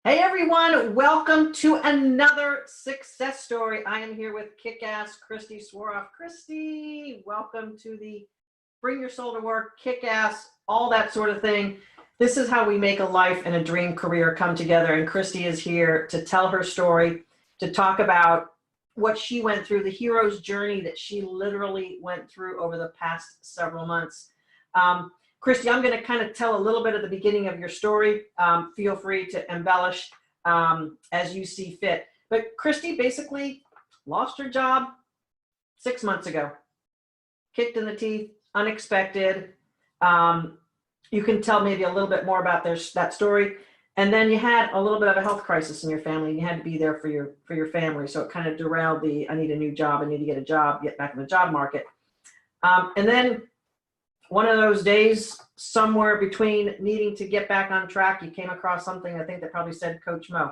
Hey everyone, welcome to another success story. I am here with kick-ass Kristy Sworoff. Kristy, welcome to the Bring Your Soul to Work, kick-ass, all that sort of thing. This is how we make a life and a dream career come together. And Kristy is here to tell her story, to talk about what she went through, the hero's journey that she literally went through over the past several months. Kristy, I'm going to kind of tell a little bit of the beginning of your story. Feel free to embellish as you see fit. But Kristy basically lost her job 6 months ago. Kicked in the teeth, unexpected. You can tell maybe a little bit more about that story. And then you had a little bit of a health crisis in your family. And you had to be there for your family. So it kind of derailed I need a new job. I need to get a job, get back in the job market. And then one of those days, somewhere between needing to get back on track, you came across something I think that probably said Coach Mo.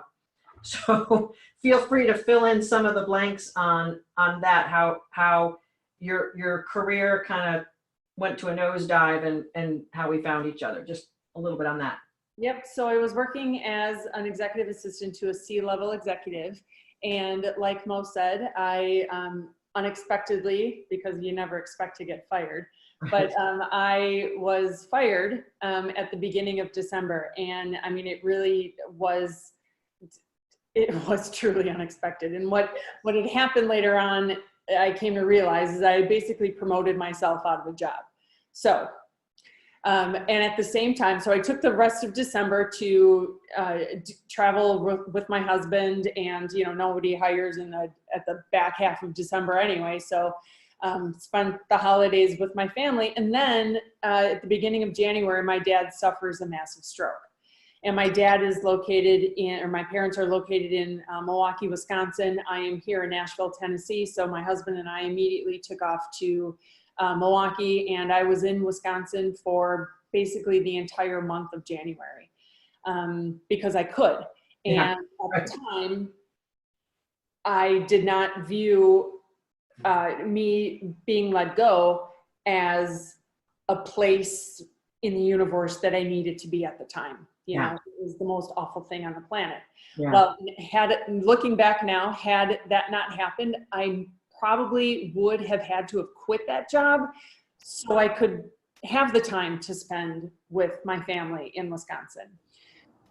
So feel free to fill in some of the blanks on that, how your career kind of went to a nosedive and how we found each other. Just a little bit on that. Yep. So I was working as an executive assistant to a C-level executive. And like Mo said, I unexpectedly, because you never expect to get fired, but I was fired at the beginning of December. And I mean, it was truly unexpected. And what had happened later on, I came to realize, is I basically promoted myself out of a job. So, and at the same time, so I took the rest of December to travel with my husband, and, you know, nobody hires at the back half of December anyway. So spent the holidays with my family. And then at the beginning of January, my dad suffers a massive stroke. And my dad is my parents are located in Milwaukee, Wisconsin. I am here in Nashville, Tennessee. So my husband and I immediately took off to Milwaukee, and I was in Wisconsin for basically the entire month of January because I could. And at the time, I did not view me being let go as a place in the universe that I needed to be at the time. You know, it was the most awful thing on the planet. Well, looking back now, had that not happened, I probably would have had to have quit that job so I could have the time to spend with my family in Wisconsin.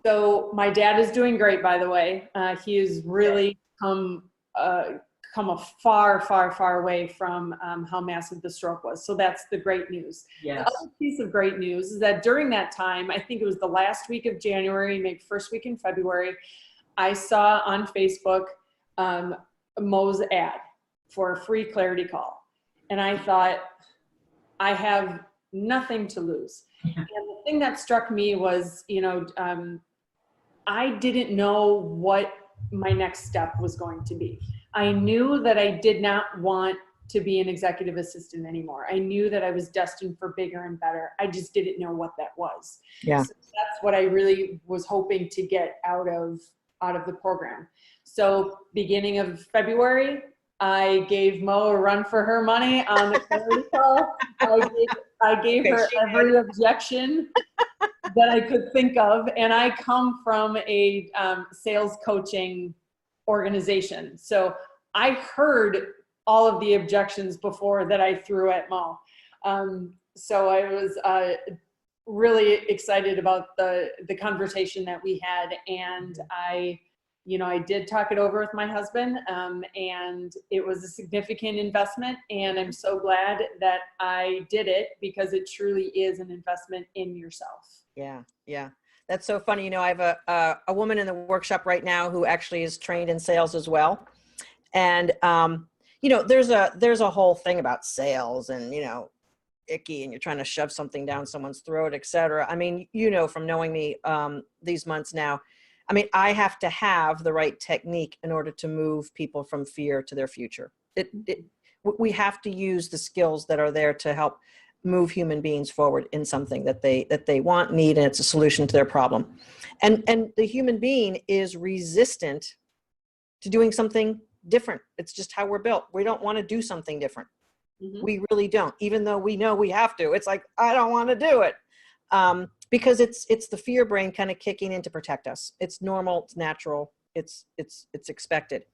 So my dad is doing great, by the way. He has really come a far way from how massive the stroke was. So that's the great news. Yes. The other piece of great news is that during that time, I think it was the last week of January, maybe first week in February, I saw on Facebook Mo's ad for a free clarity call. And I thought, I have nothing to lose. And the thing that struck me was, you know, I didn't know what my next step was going to be. I knew that I did not want to be an executive assistant anymore. I knew that I was destined for bigger and better. I just didn't know what that was. Yeah. So that's what I really was hoping to get out of the program. So beginning of February, I gave Mo a run for her money on the clarity call. I gave her every objection that I could think of. And I come from a sales coaching organization. So I heard all of the objections before that I threw at Mo. So I was really excited about the conversation that we had. And I did talk it over with my husband, and it was a significant investment. And I'm so glad that I did it, because it truly is an investment in yourself. Yeah. Yeah. That's so funny. You know, I have a woman in the workshop right now who actually is trained in sales as well. And, you know, there's a whole thing about sales and, you know, icky, and you're trying to shove something down someone's throat, et cetera. I mean, you know, from knowing me these months now, I mean, I have to have the right technique in order to move people from fear to their future. We have to use the skills that are there to help move human beings forward in something that they want, need, and it's a solution to their problem. And the human being is resistant to doing something different. It's just how we're built. We don't want to do something different. Mm-hmm. We really don't, even though we know we have to. It's like, I don't want to do it. because it's the fear brain kind of kicking in to protect us. It's normal, it's natural, it's expected.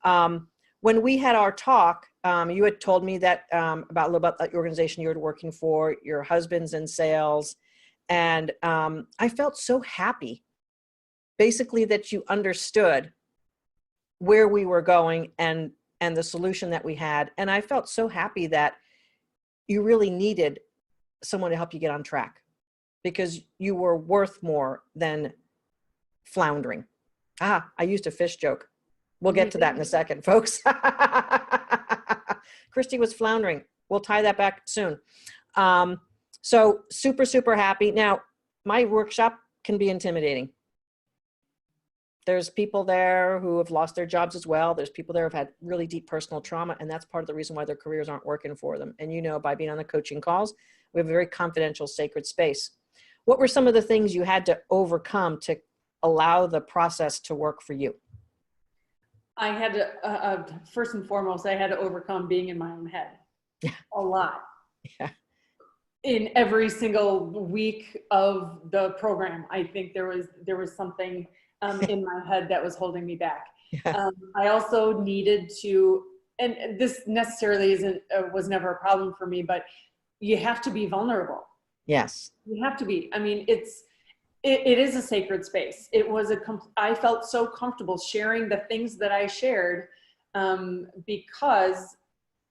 When we had our talk, you had told me that about a little about the organization you were working for, your husband's in sales, and I felt so happy, basically, that you understood where we were going and the solution that we had. And I felt so happy that you really needed someone to help you get on track, because you were worth more than floundering. I used a fish joke. We'll get to that in a second, folks. Kristy was floundering. We'll tie that back soon. So super, super happy. Now, my workshop can be intimidating. There's people there who have lost their jobs as well. There's people there who've had really deep personal trauma, and that's part of the reason why their careers aren't working for them. And by being on the coaching calls, we have a very confidential, sacred space. What were some of the things you had to overcome to allow the process to work for you? I had to, first and foremost, I had to overcome being in my own head a lot. Yeah. In every single week of the program, I think there was something in my head that was holding me back. Yeah. I also needed to, and this necessarily was never a problem for me, but you have to be vulnerable. Yes. You have to be. I mean, it is a sacred space. I felt so comfortable sharing the things that I shared because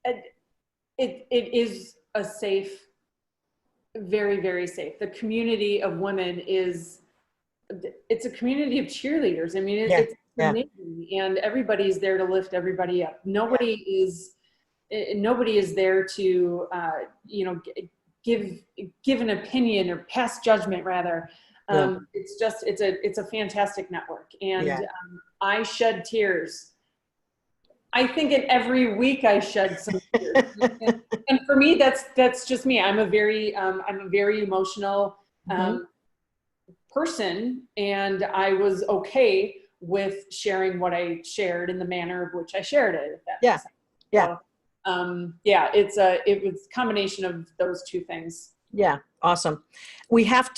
it is a safe, very, very safe. The community of women it's a community of cheerleaders. I mean, it's amazing, and everybody's there to lift everybody up. Nobody is there to, give an opinion or pass judgment, rather. It's a fantastic network. And I shed tears. I think in every week I shed some tears. and for me, that's just me. I'm a very emotional person, and I was okay with sharing what I shared in the manner of which I shared it. If that makes sense. Yeah. So, it was a combination of those two things. Yeah. Awesome. We do have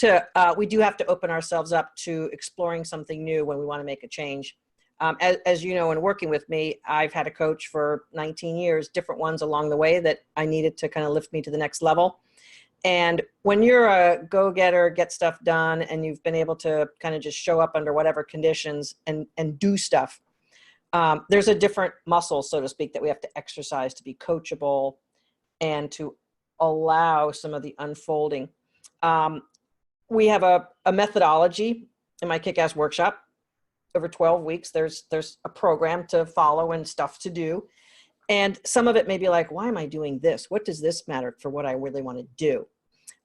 to open ourselves up to exploring something new when we want to make a change. As you know, in working with me, I've had a coach for 19 years, different ones along the way that I needed to kind of lift me to the next level. And when you're a go-getter, get stuff done, and you've been able to kind of just show up under whatever conditions and do stuff, there's a different muscle, so to speak, that we have to exercise to be coachable and to allow some of the unfolding. We have a methodology in my Kick-Ass workshop. Over 12 weeks, there's a program to follow and stuff to do. And some of it may be like, why am I doing this? What does this matter for what I really want to do?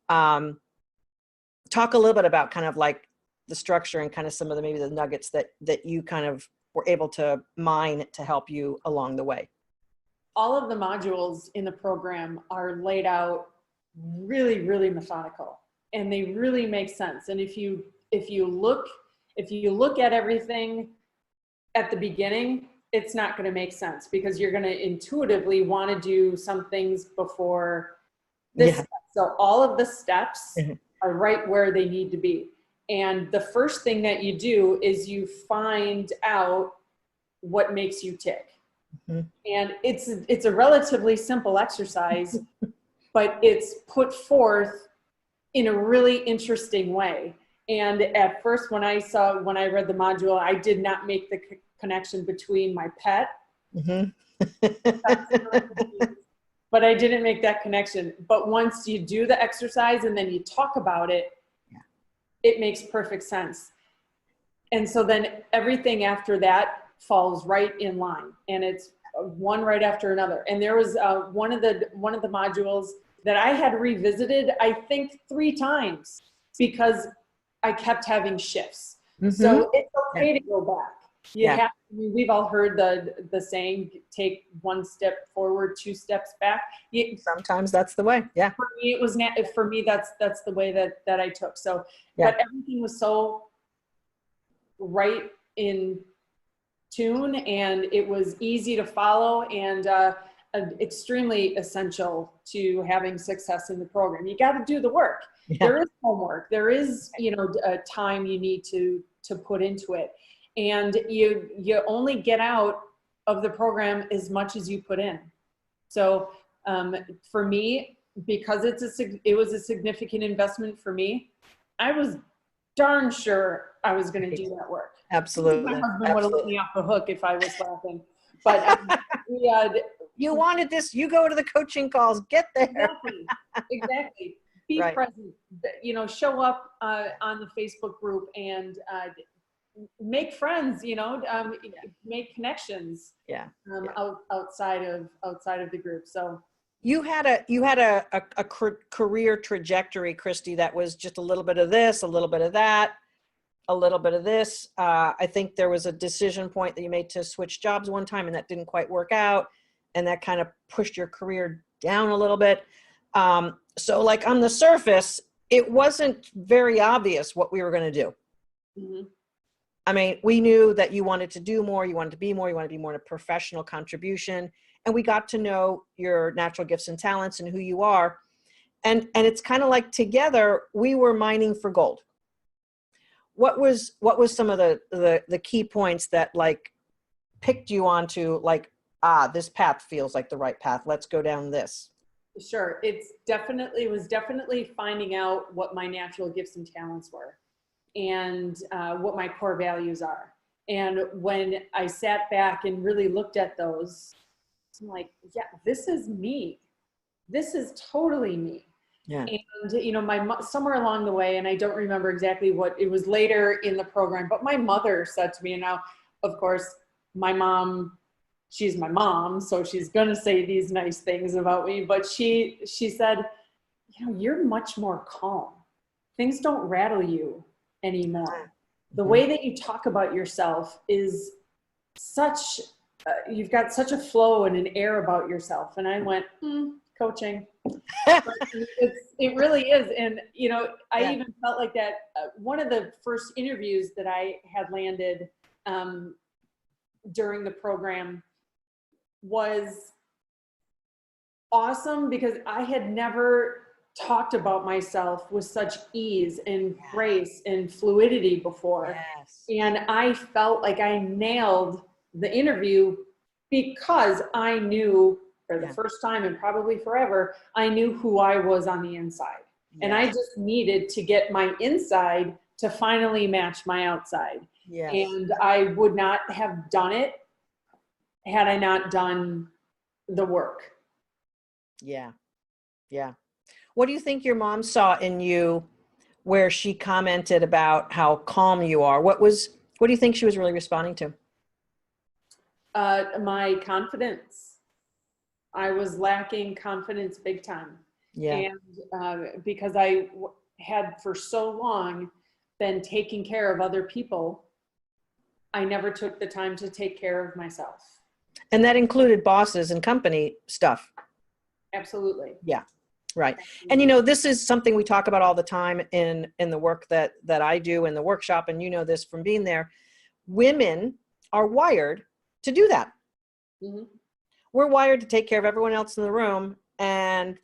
Talk a little bit about kind of like the structure and kind of some of maybe the nuggets that you kind of were able to mine to help you along the way. All of the modules in the program are laid out really, really methodical, and they really make sense. And if you look at everything at the beginning, it's not going to make sense, because you're going to intuitively want to do some things before this step. So all of the steps are right where they need to be. And the first thing that you do is you find out what makes you tick. And it's a relatively simple exercise, but it's put forth in a really interesting way. And at first, when I read the module, I did not make the connection between my pet. But I didn't make that connection. But once you do the exercise and then you talk about it, it makes perfect sense. And so then everything after that falls right in line, and it's one right after another. And there was one of the modules that I had revisited, I think 3 times, because I kept having shifts. So it's okay to go back. We've all heard the saying, take 1 step forward, 2 steps back. Sometimes that's the way. Yeah. For me, that's the way that I took. So, but everything was so right in tune, and it was easy to follow, and extremely essential to having success in the program. You got to do the work. there is homework. There is, time you need to put into it. And you only get out of the program as much as you put in. So for me, because it was a significant investment for me, I was darn sure I was going to do that work. Absolutely. My husband would have let me off the hook if I was laughing. But we had. You wanted this, you go to the coaching calls, get there. Exactly. Be present, show up on the Facebook group and make friends, make connections. Yeah. Outside of the group. So you had a career trajectory, Kristy, that was just a little bit of this, a little bit of that, a little bit of this. I think there was a decision point that you made to switch jobs one time and that didn't quite work out. And that kind of pushed your career down a little bit. So like on the surface, it wasn't very obvious what we were going to do. Mm-hmm. I mean, we knew that you wanted to do more, you wanted to be more, you wanted to be more in a professional contribution. And we got to know your natural gifts and talents and who you are. And it's kind of like together, we were mining for gold. What was some of the key points that like picked you onto like, this path feels like the right path. Let's go down this. Sure. It was definitely finding out what my natural gifts and talents were and what my core values are. And when I sat back and really looked at those, I'm like, yeah, this is me. This is totally me. Yeah. And, somewhere along the way, and I don't remember exactly what it was later in the program, but my mother said to me, and now, of course, my mom, she's my mom, so she's going to say these nice things about me. But she said, you're much more calm. Things don't rattle you anymore. The way that you talk about yourself is such, you've got such a flow and an air about yourself. And I went, coaching. It really is. And, I even felt like that. One of the first interviews that I had landed during the program was awesome because I had never talked about myself with such ease and grace and fluidity before. Yes. And I felt like I nailed the interview because I knew for the first time and probably forever, I knew who I was on the inside. Yes. And I just needed to get my inside to finally match my outside. Yes. And I would not have done it had I not done the work. Yeah. Yeah. What do you think your mom saw in you where she commented about how calm you are? What do you think she was really responding to? My confidence. I was lacking confidence big time. Yeah. And because I had for so long been taking care of other people, I never took the time to take care of myself. And that included bosses and company stuff. Absolutely. Yeah. Right. Absolutely. And this is something we talk about all the time in the work that I do in the workshop. And this from being there. Women are wired to do that. Mm-hmm. We're wired to take care of everyone else in the room. And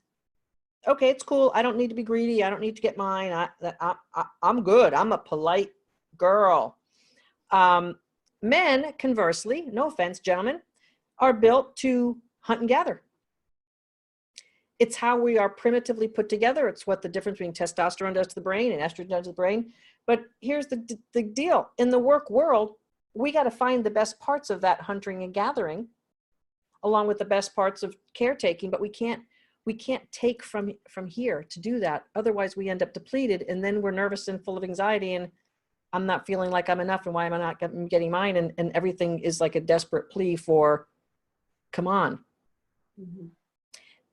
okay, it's cool. I don't need to be greedy. I don't need to get mine. I'm good. I'm a polite girl. Men, conversely, no offense, gentlemen, are built to hunt and gather. It's how we are primitively put together. It's what the difference between testosterone does to the brain and estrogen does to the brain. But here's the deal. In the work world, we got to find the best parts of that hunting and gathering along with the best parts of caretaking, but we can't take from here to do that. Otherwise we end up depleted and then we're nervous and full of anxiety and I'm not feeling like I'm enough and why am I not getting mine? And everything is like a desperate plea for, come on. Mm-hmm.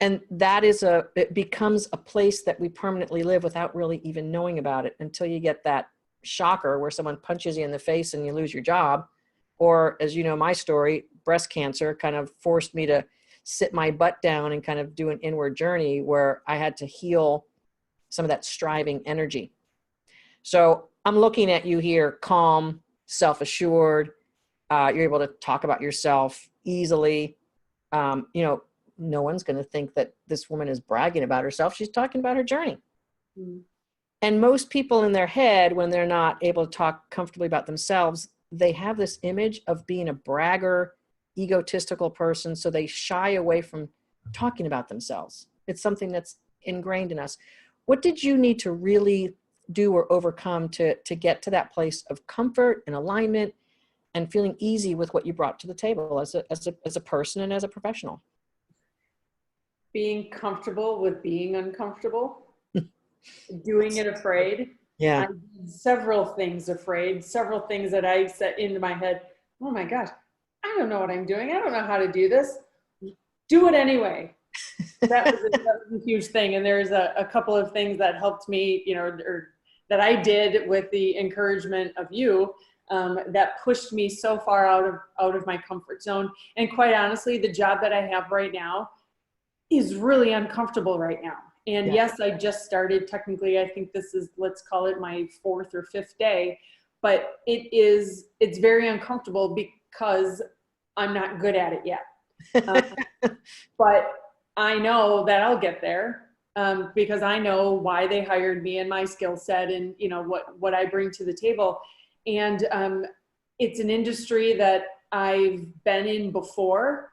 And that it becomes a place that we permanently live without really even knowing about it until you get that shocker where someone punches you in the face and you lose your job. Or as you know, my story, breast cancer kind of forced me to sit my butt down and kind of do an inward journey where I had to heal some of that striving energy. So I'm looking at you here, calm, self-assured. You're able to talk about yourself easily. No one's going to think that this woman is bragging about herself. She's talking about her journey. Mm-hmm. And most people in their head, when they're not able to talk comfortably about themselves, they have this image of being a bragger, egotistical person. So they shy away from talking about themselves. It's something that's ingrained in us. What did you need to really do or overcome to get to that place of comfort and alignment and feeling easy with what you brought to the table as a person and as a professional? Being comfortable with being uncomfortable, doing it afraid. Yeah. I did several things afraid, several things that I set into my head. Oh my gosh, I don't know what I'm doing. I don't know how to do this. Do it anyway. That was a huge thing. And there's a couple of things that helped me, or that I did with the encouragement of you, that pushed me so far out of my comfort zone. And quite honestly, the job that I have right now is really uncomfortable right now. And Yeah. yes, I just started technically, I think this is, let's call it my 4th or 5th day, but it's very uncomfortable because I'm not good at it yet. But I know that I'll get there, because I know why they hired me and my skill set and what I bring to the table. And it's an industry that I've been in before,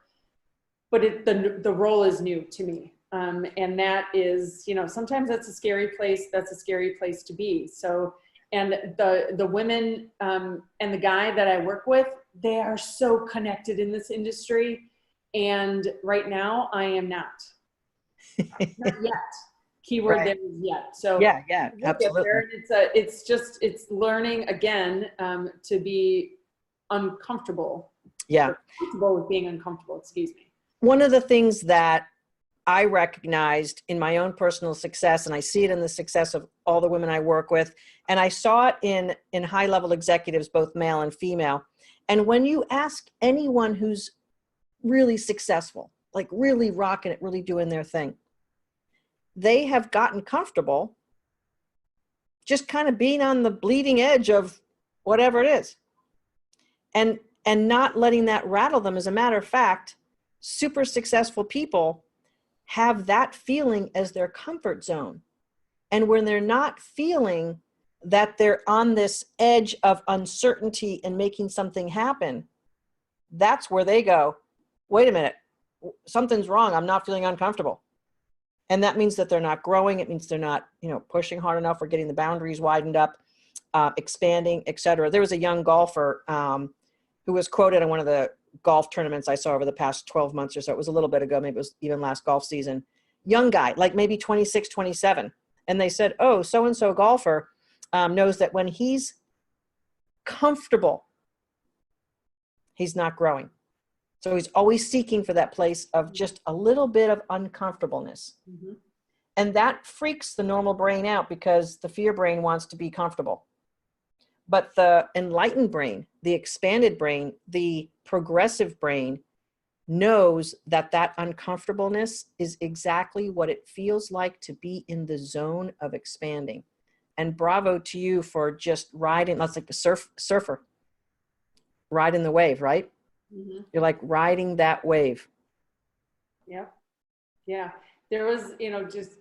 but the role is new to me. And that is, sometimes that's a scary place. That's a scary place to be. So, and the women and the guy that I work with, they are so connected in this industry. And right now I am not. Not yet. Keyword Right. there is yet. So Yeah, we'll absolutely. get there. It's learning again, to be uncomfortable. Yeah. Comfortable with being uncomfortable, excuse me. One of the things that I recognized in my own personal success, and I see it in the success of all the women I work with, and I saw it in high-level executives, both male and female. And when you ask anyone who's really successful, like really rocking it, really doing their thing, they have gotten comfortable just kind of being on the bleeding edge of whatever it is. And not letting that rattle them. As a matter of fact, super successful people have that feeling as their comfort zone. And when they're not feeling that they're on this edge of uncertainty and making something happen, that's where they go, wait a minute, something's wrong. I'm not feeling uncomfortable. And that means that they're not growing. It means they're not, pushing hard enough or getting the boundaries widened up, expanding, et cetera. There was a young golfer who was quoted on one of the golf tournaments I saw over the past 12 months or so. It was a little bit ago, maybe it was even last golf season. Young guy, like maybe 26, 27. And they said, oh, so-and-so golfer knows that when he's comfortable, he's not growing. So he's always seeking for that place of just a little bit of uncomfortableness. Mm-hmm. And that freaks the normal brain out because the fear brain wants to be comfortable. But the enlightened brain, the expanded brain, the progressive brain knows that that uncomfortableness is exactly what it feels like to be in the zone of expanding. And bravo to you for just riding, that's like a surfer, riding the wave, right? Mm-hmm. You're like riding that wave. Yeah. Yeah. There was,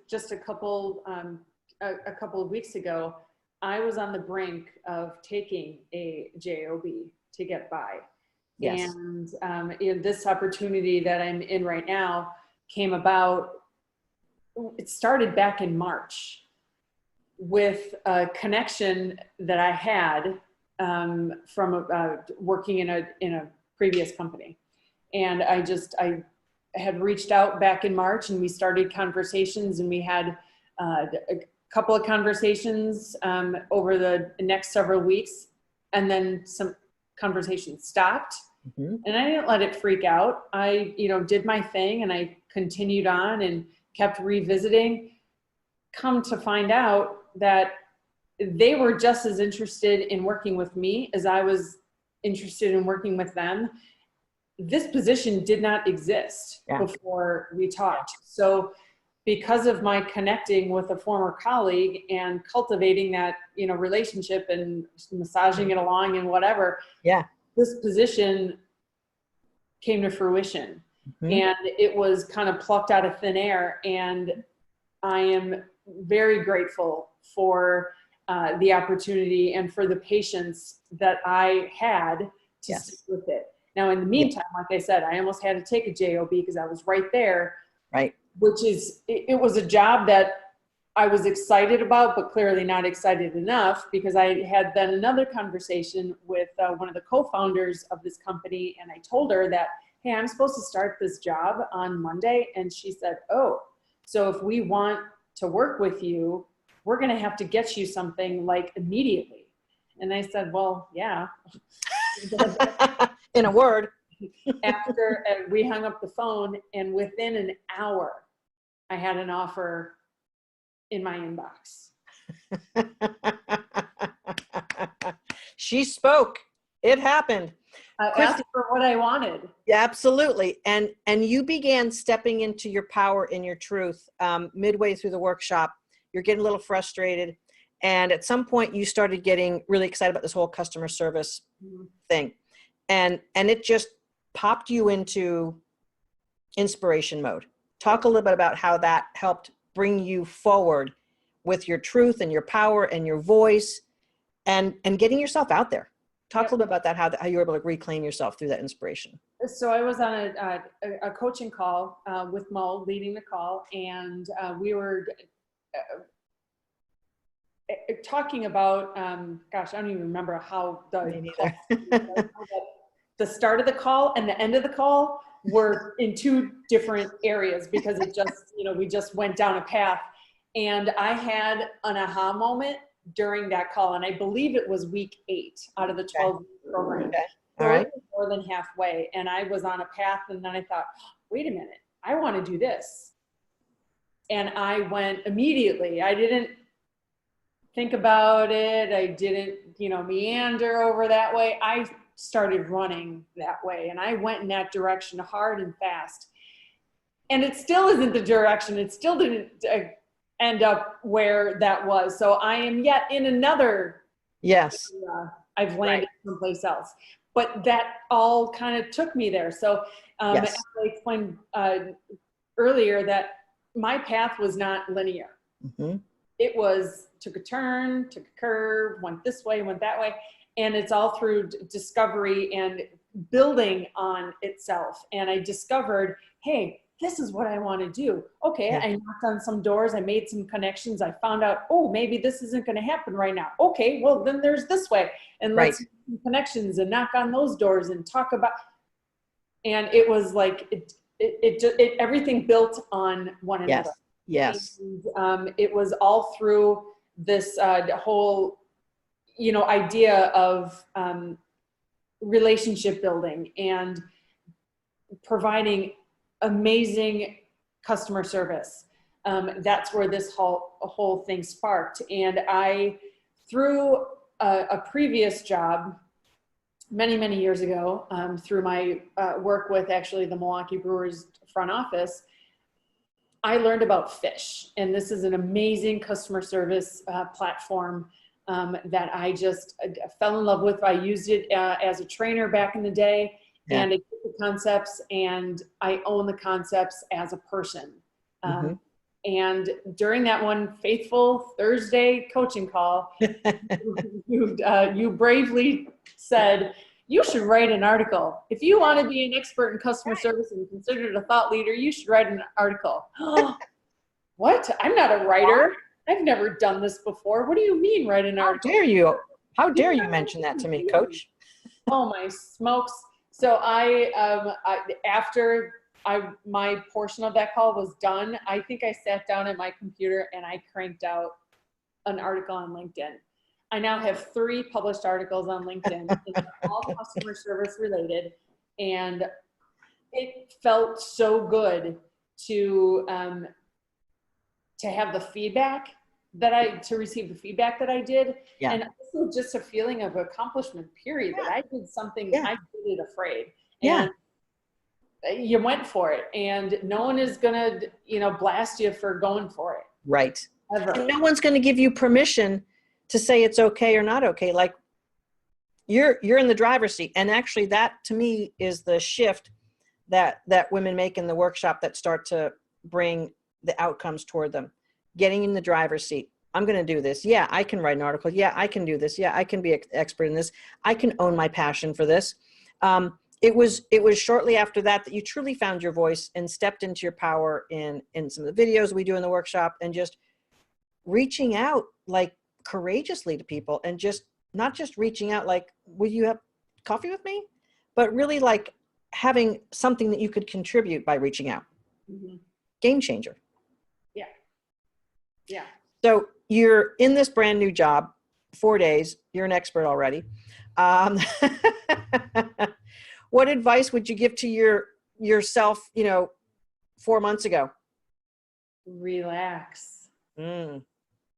just a couple of weeks ago, I was on the brink of taking a JOB to get by. Yes. And this opportunity that I'm in right now came about, it started back in March with a connection that I had from working in a previous company. And I had reached out back in March and we started conversations, and we had a couple of conversations over the next several weeks, and then some conversations stopped. Mm-hmm. And I didn't let it freak out. I, did my thing and I continued on and kept revisiting. Come to find out that they were just as interested in working with me as I was interested in working with them. This position did not exist before we talked. So because of my connecting with a former colleague and cultivating that, relationship and massaging it along and whatever, this position came to fruition. Mm-hmm. And it was kind of plucked out of thin air. And I am very grateful for the opportunity and for the patience that I had to Yes. stick with it. Now, in the meantime, like I said, I almost had to take a JOB because I was right there. Right. Which is, it was a job that I was excited about, but clearly not excited enough, because I had then another conversation with one of the co-founders of this company, and I told her that, hey, I'm supposed to start this job on Monday. And she said, oh, so if we want to work with you, we're going to have to get you something like immediately. And I said, well, yeah. In a word. After we hung up the phone, and within an hour, I had an offer in my inbox. She spoke. It happened. I Kristy, asked for what I wanted. yeah, absolutely. And you began stepping into your power and your truth midway through the workshop. You're getting a little frustrated. And at some point you started getting really excited about this whole customer service thing. And it just popped you into inspiration mode. Talk a little bit about how that helped bring you forward with your truth and your power and your voice and getting yourself out there. Talk a little bit about that, how you were able to reclaim yourself through that inspiration. So I was on a coaching call with Mo, leading the call, and we were talking about, gosh, I don't even remember how the start of the call and the end of the call were in two different areas, because it just, we just went down a path. And I had an aha moment during that call, and I believe it was week 8 out of the 12 program. Okay. So All right. it was more than halfway, and I was on a path, and then I thought, wait a minute, I want to do this. And I went immediately. I didn't think about it. I didn't, meander over that way. I started running that way, and I went in that direction hard and fast. And it still isn't the direction. It still didn't end up where that was. So I am yet in another. Yes. I've landed someplace else. But that all kind of took me there. So Yes. as I explained earlier, that my path was not linear. Mm-hmm. It was, took a turn, took a curve, went this way, went that way. And it's all through discovery and building on itself. And I discovered, hey, this is what I want to do. Okay, I knocked on some doors. I made some connections. I found out, oh, maybe this isn't going to happen right now. Okay, well, then there's this way. And let's make some connections and knock on those doors and talk about. And it was like, it everything built on one another. Yes. And, it was all through this whole, idea of relationship building and providing amazing customer service. That's where this whole thing sparked. And I, through a previous job many, many years ago, through my work with actually the Milwaukee Brewers front office, I learned about Fish. And this is an amazing customer service platform that I just fell in love with. I used it as a trainer back in the day. Yeah. And I took the concepts and I own the concepts as a person. And during that one faithful Thursday coaching call, you bravely said, you should write an article. If you want to be an expert in customer service and considered a thought leader, you should write an article. What? I'm not a writer. I've never done this before. What do you mean write an article? How dare you? How dare you mention that to me, Coach? Oh my smokes. So after my portion of that call was done, I think I sat down at my computer and I cranked out an article on LinkedIn. I now have 3 published articles on LinkedIn, all customer service related. And it felt so good to have the feedback to receive the feedback that I did. Yeah. And also just a feeling of accomplishment, period, that I did something I did afraid. And you went for it, and no one is gonna, blast you for going for it. Right. Ever. And no one's going to give you permission to say it's okay or not okay. Like you're in the driver's seat. And actually that to me is the shift that women make in the workshop that start to bring the outcomes toward them. Getting in the driver's seat, I'm going to do this. Yeah, I can write an article. Yeah, I can do this. Yeah, I can be an expert in this. I can own my passion for this. It was shortly after that that you truly found your voice and stepped into your power in some of the videos we do in the workshop, and just reaching out like courageously to people, and just not just reaching out like, will you have coffee with me? But really like having something that you could contribute by reaching out. Mm-hmm. Game changer. Yeah. Yeah. So you're in this brand new job, 4 days, you're an expert already. What advice would you give to yourself, 4 months ago? Relax.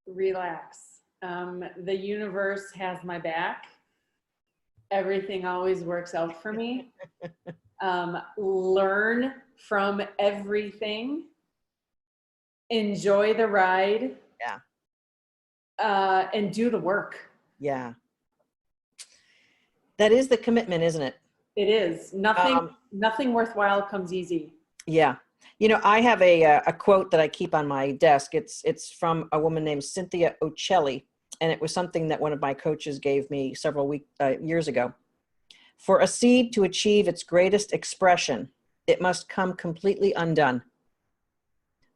Relax. The universe has my back. Everything always works out for me. Learn from everything. Enjoy the ride. Yeah. And do the work. Yeah. That is the commitment, isn't it? It is. Nothing worthwhile comes easy. Yeah. I have a quote that I keep on my desk. It's from a woman named Cynthia Ocelli, and it was something that one of my coaches gave me several years ago. For a seed to achieve its greatest expression, it must come completely undone.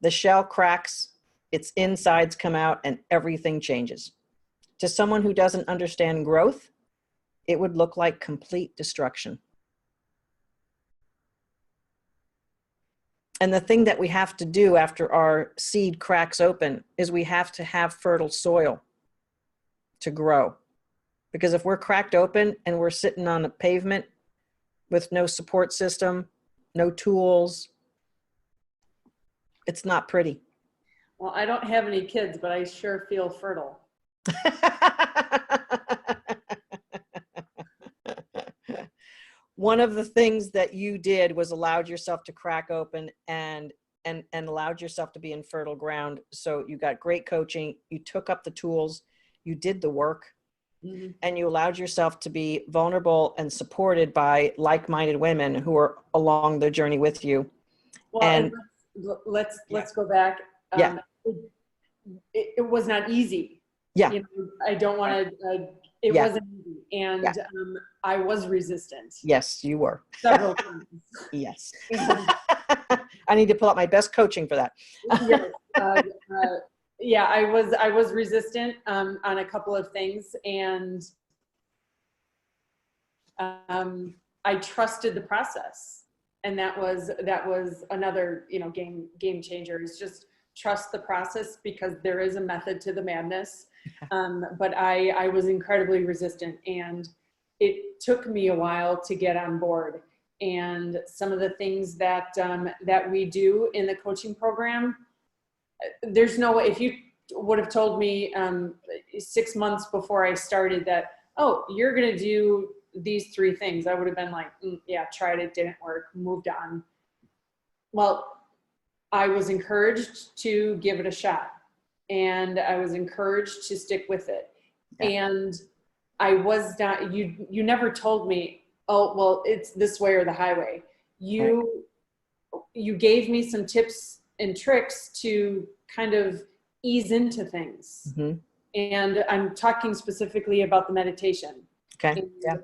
The shell cracks, its insides come out, and everything changes. To someone who doesn't understand growth, it would look like complete destruction. And the thing that we have to do after our seed cracks open is we have to have fertile soil to grow. Because if we're cracked open and we're sitting on a pavement with no support system, no tools, it's not pretty. Well, I don't have any kids, but I sure feel fertile. One of the things that you did was allowed yourself to crack open and allowed yourself to be in fertile ground. So you got great coaching, you took up the tools, you did the work, mm-hmm. and you allowed yourself to be vulnerable and supported by like-minded women who are along the journey with you. Well, and let's go back. Yeah. It was not easy. Yeah. I don't want to, it wasn't easy. And I was resistant. Yes, you were. Several times. Yes. I need to pull out my best coaching for that. Yes. I was resistant on a couple of things, and I trusted the process. And that was another, game changer, is just trust the process, because there is a method to the madness. But I was incredibly resistant, and it took me a while to get on board. And some of the things that we do in the coaching program, there's no way, if you would have told me 6 months before I started that, oh, you're going to do these 3 things, I would have been like, yeah, tried it, didn't work, moved on. Well, I was encouraged to give it a shot, and I was encouraged to stick with it. Yeah. And I was not, you never told me, oh, well, it's this way or the highway. You gave me some tips and tricks to kind of ease into things. Mm-hmm. And I'm talking specifically about the meditation. Okay. And yeah.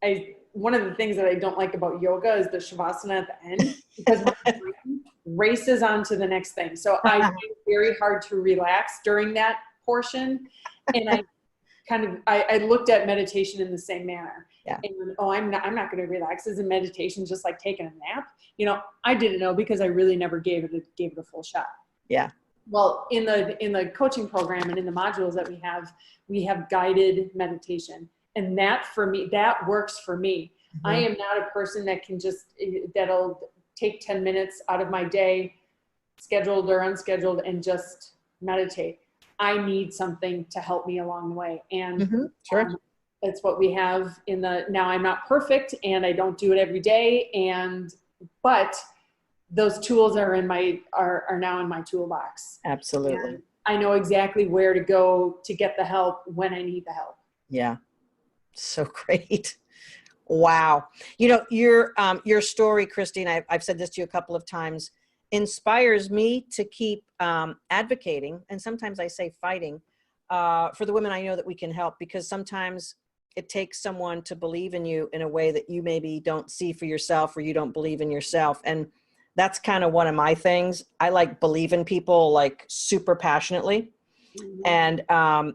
I one of the things that I don't like about yoga is the shavasana at the end, because my brain races on to the next thing. So I find it very hard to relax during that portion. And I looked at meditation in the same manner. Yeah. And I'm not going to relax. Isn't meditation just like taking a nap? I didn't know, because I really never gave it a full shot. Yeah. Well, in the coaching program and in the modules that we have guided meditation. And that, for me, that works for me. Mm-hmm. I am not a person that that'll take 10 minutes out of my day, scheduled or unscheduled, and just meditate. I need something to help me along the way. And mm-hmm. Sure. That's what we have now I'm not perfect, and I don't do it every day. But those tools are now in my toolbox. Absolutely. And I know exactly where to go to get the help when I need the help. Yeah. So great. Wow. Your story, Kristy, and I've said this to you a couple of times, inspires me to keep advocating, and sometimes I say fighting, for the women I know that we can help, because sometimes it takes someone to believe in you in a way that you maybe don't see for yourself, or you don't believe in yourself. And that's kind of one of my things. I like believe in people like super passionately. And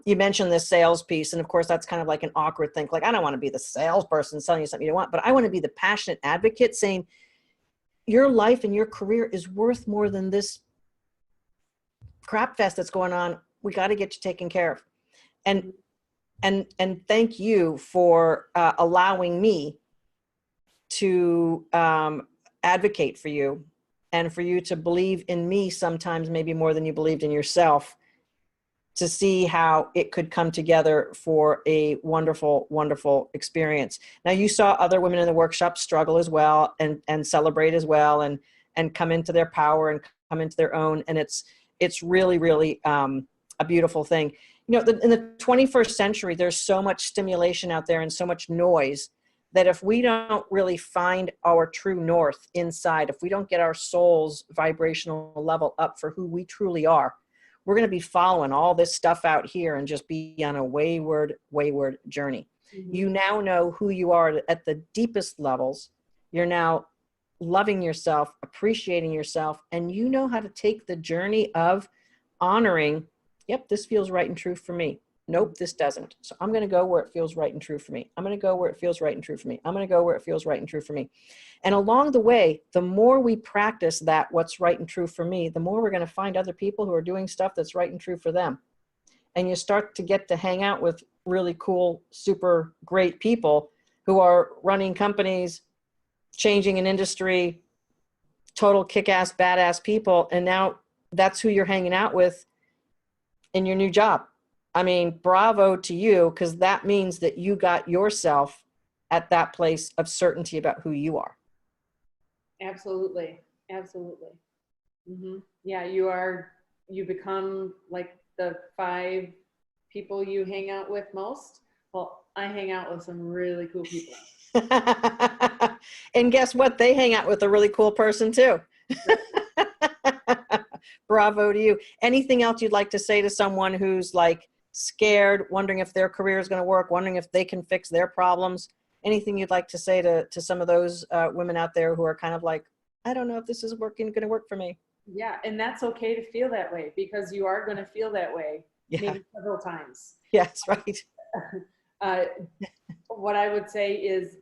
you mentioned this sales piece. And of course, that's kind of like an awkward thing. Like, I don't want to be the salesperson selling you something you don't want, but I want to be the passionate advocate saying, your life and your career is worth more than this crap fest that's going on. We got to get you taken care of. And thank you for allowing me to advocate for you, and for you to believe in me sometimes maybe more than you believed in yourself, to see how it could come together for a wonderful, wonderful experience. Now, you saw other women in the workshop struggle as well, and celebrate as well, and come into their power and come into their own. And it's really, really a beautiful thing. You know, in the 21st century, there's so much stimulation out there and so much noise, that if we don't really find our true north inside, if we don't get our soul's vibrational level up for who we truly are, we're going to be following all this stuff out here and just be on a wayward journey. You now know who you are at the deepest levels. You're now loving yourself, appreciating yourself, and you know how to take the journey of honoring, yep, this feels right and true for me. Nope, this doesn't. So I'm going to go where it feels right and true for me. I'm going to go where it feels right and true for me. I'm going to go where it feels right and true for me. And along the way, the more we practice that, what's right and true for me, the more we're going to find other people who are doing stuff that's right and true for them. And you start to get to hang out with really cool, super great people who are running companies, changing an industry, total kick-ass, badass people. And now that's who you're hanging out with in your new job. I mean, bravo to you, because that means that you got yourself at that place of certainty about who you are. Absolutely. Absolutely. Yeah, you become like the 5 people you hang out with most. Well, I hang out with some really cool people. And guess what? They hang out with a really cool person too. Bravo to you. Anything else you'd like to say to someone who's like scared, wondering if their career is going to work, wondering if they can fix their problems? Anything you'd like to say to some of those women out there who are kind of like, I don't know if this is going to work for me? Yeah. And that's okay to feel that way, because you are going to feel that way maybe several times. Yes, right. What I would say is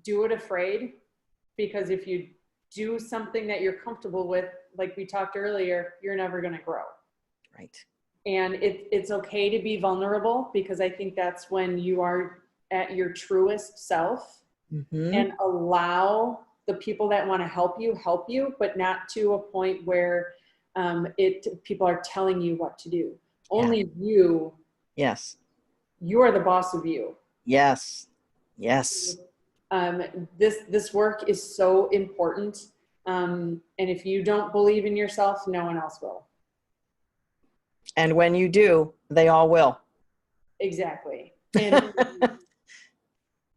do it afraid, because if you do something that you're comfortable with, like we talked earlier, you're never going to grow. Right. And it's okay to be vulnerable, because I think that's when you are at your truest self, and allow the people that want to help you, but not to a point where people are telling you what to do. Only you. Yes. You are the boss of you. Yes. Yes. This work is so important. And if you don't believe in yourself, no one else will. And when you do, they all will. Exactly. And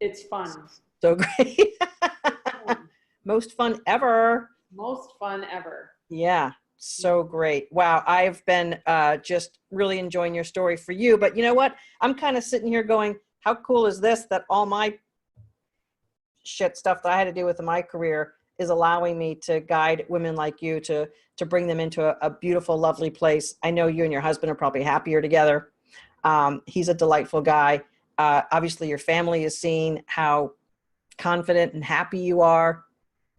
it's fun. So great. Most fun ever. Most fun ever. Yeah. So great. Wow. I've been just really enjoying your story for you. But you know what? I'm kind of sitting here going, how cool is this, that all my shit stuff that I had to do with in my career is allowing me to guide women like you to bring them into a beautiful, lovely place. I know you and your husband are probably happier together. He's a delightful guy. Obviously, your family is seeing how confident and happy you are.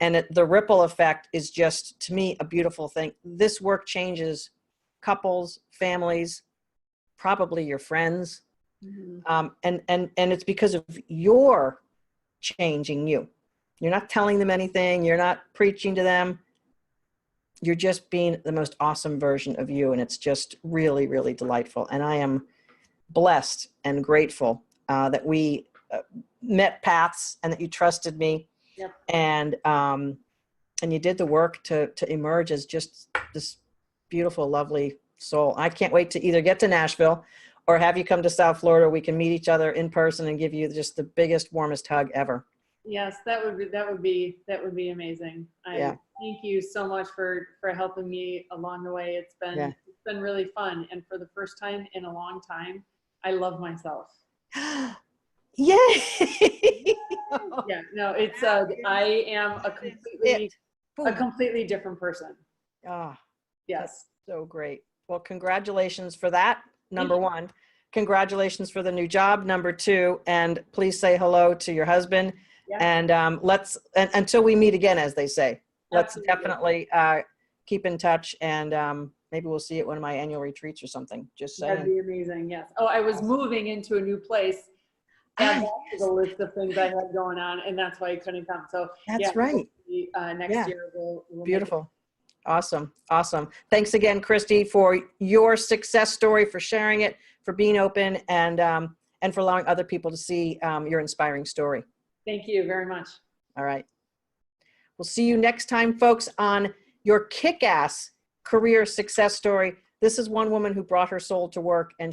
And the ripple effect is just, to me, a beautiful thing. This work changes couples, families, probably your friends. And it's because of your changing you. You're not telling them anything. You're not preaching to them. You're just being the most awesome version of you. And it's just really, really delightful. And I am blessed and grateful that we met paths and that you trusted me. Yep. And you did the work to emerge as just this beautiful, lovely soul. I can't wait to either get to Nashville or have you come to South Florida. We can meet each other in person and give you just the biggest, warmest hug ever. Yes, that would be amazing. Yeah. Thank you so much for helping me along the way. It's been really fun, and for the first time in a long time, I love myself. Yay! Yeah, no, it's I am a completely different person. Ah, Yes. so great. Well, congratulations for that. Number one, congratulations for the new job. Number two, and please say hello to your husband. Yeah. And until we meet again, as they say, let's Absolutely. definitely keep in touch, and maybe we'll see you at one of my annual retreats or something. Just saying. That'd be amazing. Yes. Oh, I was moving into a new place. Add that to the list of things I had going on, and that's why I couldn't come. So That's right. Next year we'll Beautiful. Awesome. Awesome. Thanks again, Kristy, for your success story, for sharing it, for being open, and for allowing other people to see your inspiring story. Thank you very much. All right. We'll see you next time, folks, on your kick-ass career success story. This is one woman who brought her soul to work, and